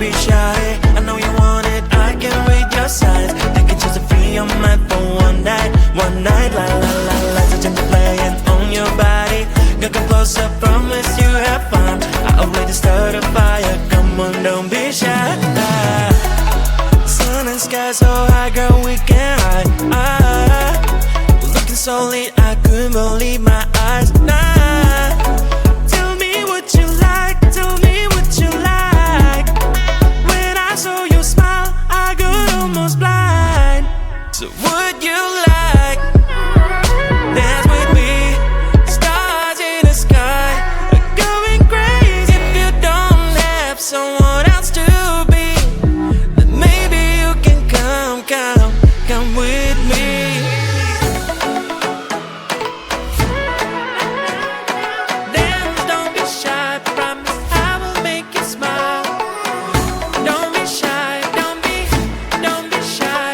be shy. I know you want it, I can read your signs. You can choose to free your mind for one night. La la la la, such a playing on your body. Girl, come closer, promise you have fun. I already started a fire, come on, don't be shy. Sun and sky so high, girl, we can hide. Looking so lit, I couldn't believe my eyes. Tell me what you like, tell me what you like. When I saw you smile, I got almost blind. So would you like dance with me? Stars in the sky are going crazy. If you don't have someone else to be, then maybe you can come with me. Dance, don't be shy, promise I will make you smile. Don't be shy, don't be shy, don't be shy,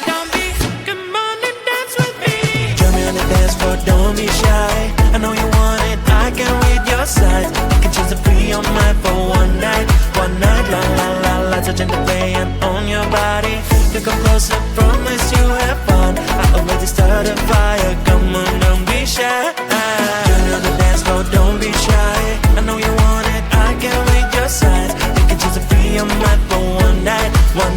don't be. Come on and dance with me. Join me on the dance floor, don't be shy. I know you want it, I can read your signs. You can choose to free your mind for one night. La la la la, touching the playing on your body. You come closer, promise you have fun. I already started a fire, come on, don't be shy. Join me on the dance floor, don't be shy. I know you want it, I can read your signs. You can choose to free your mind for one night. La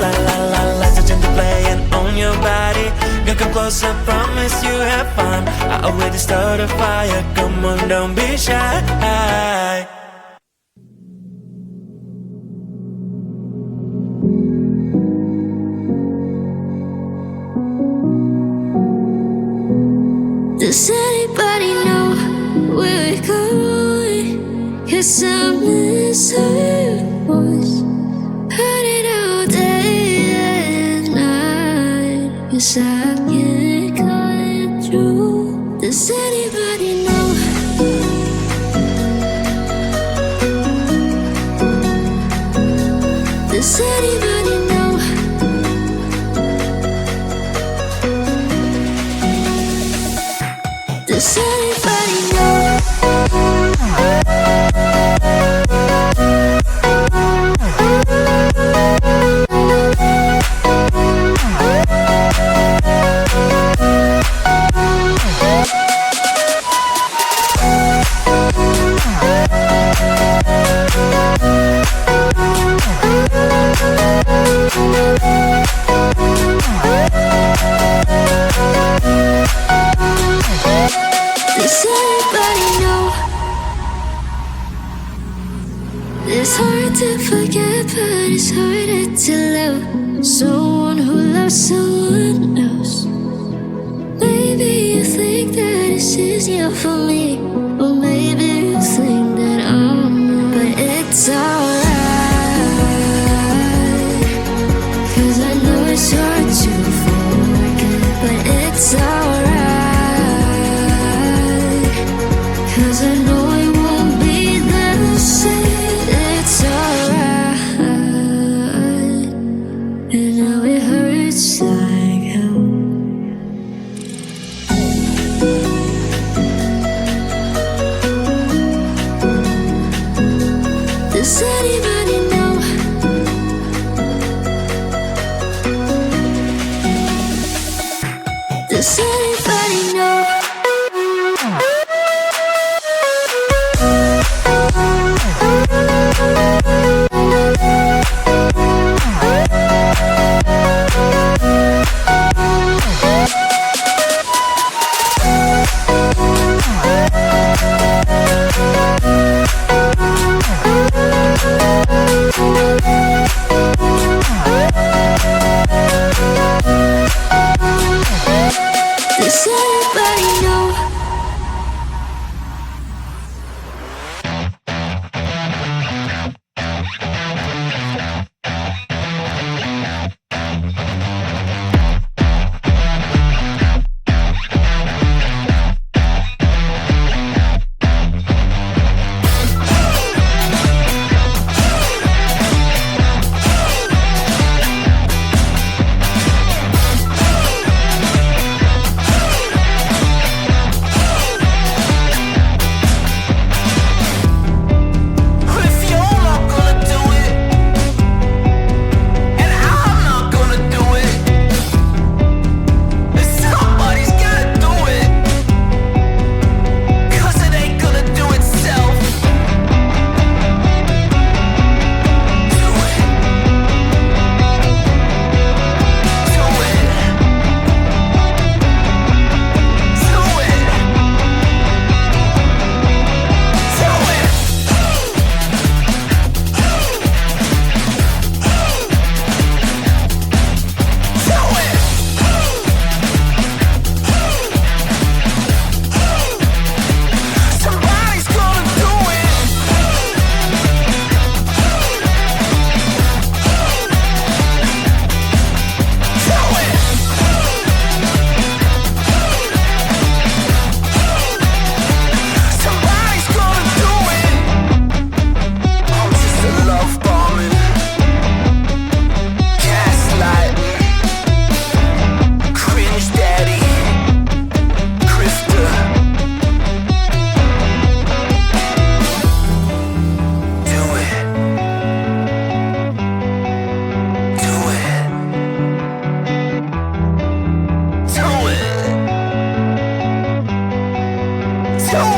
la la la, touching the playing on your body. You come closer, promise you have fun. I already started a fire, come on, don't be shy. Does anybody know where we're going? 'Cause I miss her voice. Heard it all day and night. 'Cause I can't cut through. Does anybody know? Does anybody know? Does anybody know? Does anybody know? It's hard to forget, but it's harder to love someone who loves someone else. Maybe you think that it's easier for me, or maybe you think that I'm not. But it's alright, 'cause I know it's hard to forget. But it's alright, 'cause I know it won't be the same. It's alright, and now it hurts like hell. Does anybody know? Does anybody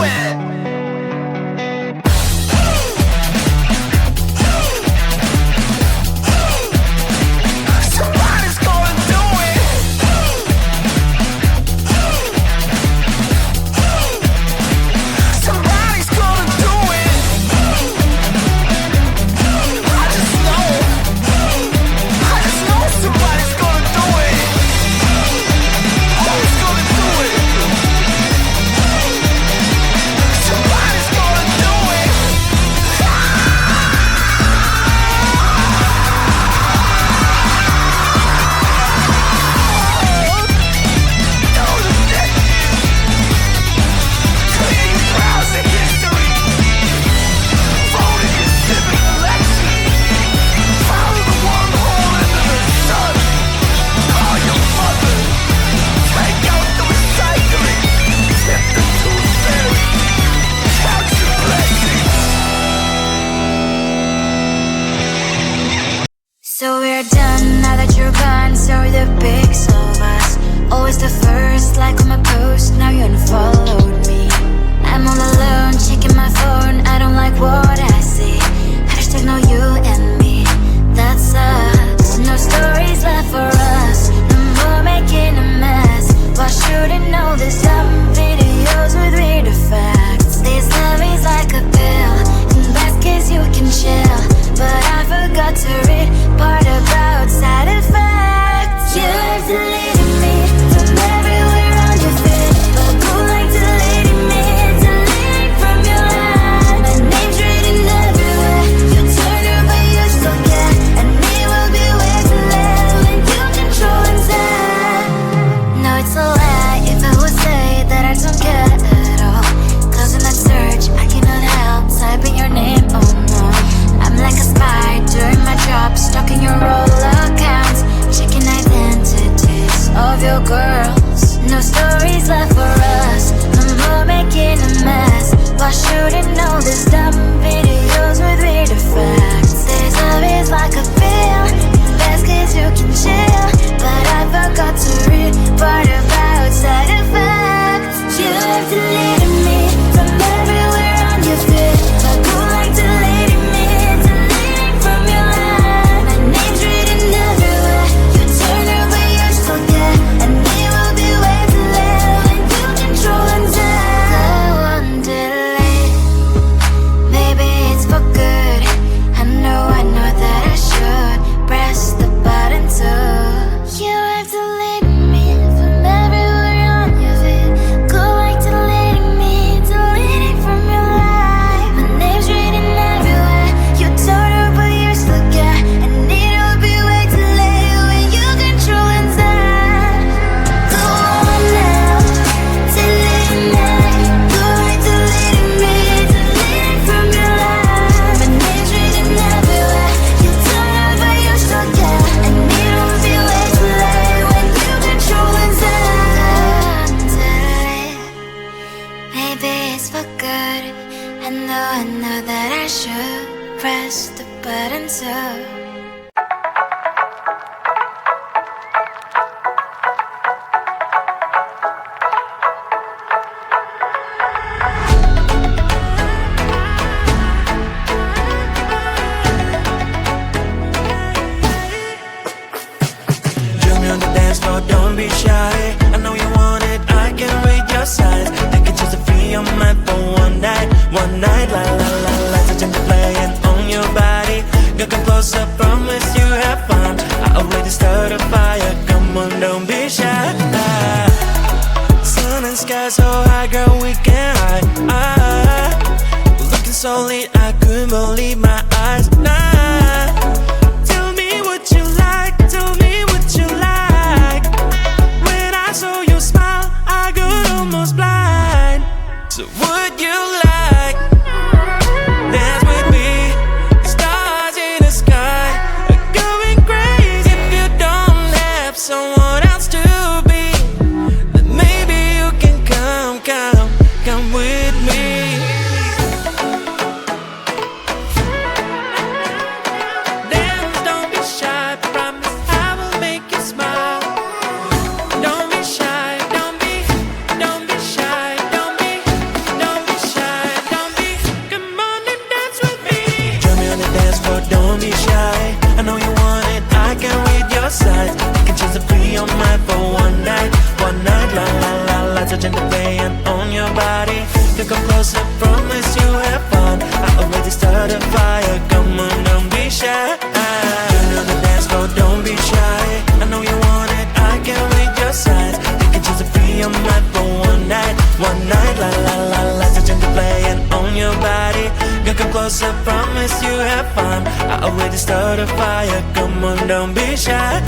it. Somebody's gonna do it. Somebody's gonna do it. I just know somebody's gonna do it. Who's gonna do it? Somebody's gonna do it. So we're done now that you're gone. So are the pics of us. Always the first like on my post. Now you unfollowed me. I'm all alone checking my phone. I don't like what I see. Hashtag no you and me. That sucks. No stories left for us. No more making a mess. Why shouldn't know this dumb videos with weird effects? This love is like a pill. In best case you can chill. But I forgot to read part about side effects. You're deleting me from everywhere on your feed. But go like deleting me, deleting from your life. My name's written everywhere. You turn her but you still care. And me will be way too late when you control inside. No, it's a lie if I would say that I don't care at all. Cause in that search I cannot help typing your name, oh no. I'm like a spy doing my job, stalking your roll accounts, checking identities of your girls. No stories left for us, no more making a mess. Why shouldn't know this dumb videos with weird effects? This love is like a pill, in best case you can chill. But I forgot to read part about side effects. You have deleted me from everywhere on your feed. But go like deleting me, deleting from your life. My name's written everywhere. You turn her but you still care. And me will be way too late when you control inside. I won't delete. Maybe it's for good. I know that I should press the button too. You have deleted me from everywhere on your feed. Go like deleting me, deleting from your life. My name's written everywhere. You told her but you still care. And it'll be way too late when you control inside. Go on now, delete me. Go like deleting me, deleting from your life. My name's written everywhere. You told her but you still care. And it'll be way too late when you control inside. Delete. Maybe it's for good. I know that I should press the button too. Join me on the dance floor, don't be shy. I know you want it, I can read your signs. Take it just to free your mind for one night, la la la la. Such a playing on your body. Girl, come closer, promise you have fun. I already started a fire, come on, don't be shy. Sun and sky so high, girl, we can hide. Looking so lit, I couldn't believe my eyes. Tell me what you like, tell me what you like. When I saw your smile, I got almost blind. So would you like dance with me? Stars in the sky are going crazy. If you don't have someone else to be, then maybe you can come with me. Dance, don't be shy, promise I will make you smile. Don't be shy, don't be shy, don't be your sides. You can choose to be your mind for one night, la la la la. Touching the play and own your body. You come closer, promise you have fun. I already started a fire, come on, don't be shy. Get on the dance floor, don't be shy. I know you want it, I can read your signs. You can choose to be your mind for one night, la la la la. Touching the play and own your body. You come closer, promise you have fun. I already started a fire, come on, don't be shy.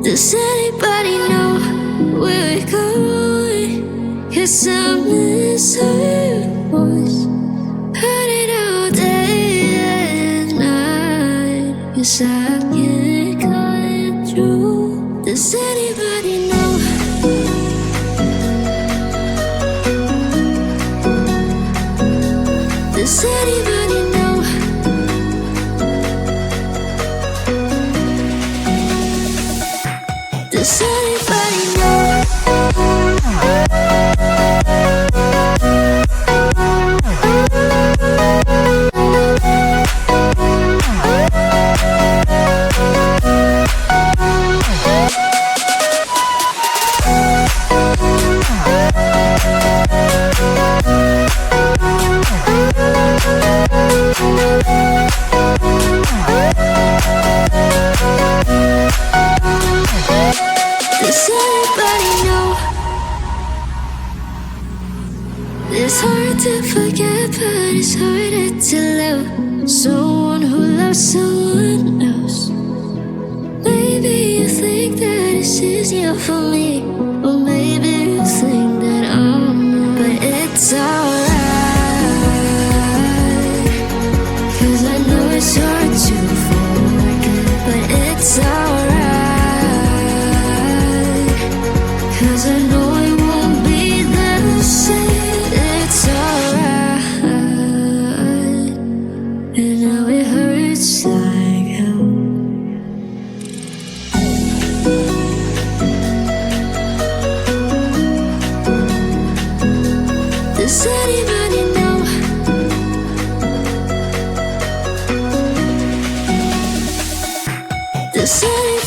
Does anybody know where we're going? 'Cause I miss her voice. Heard it all day and night. 'Cause I can't cut it through. Does anybody know? Does anybody know? Does anybody know? Does anybody know? It's hard to forget, but it's harder to love someone who loves someone else. Maybe you think that it's easier for me, or maybe you think that I'm not. But it's alright, 'cause I know it's hard to forget. But it's alright, 'cause I know it won't be the same. It's alright, and now it hurts like hell. Does anybody know? Does anybody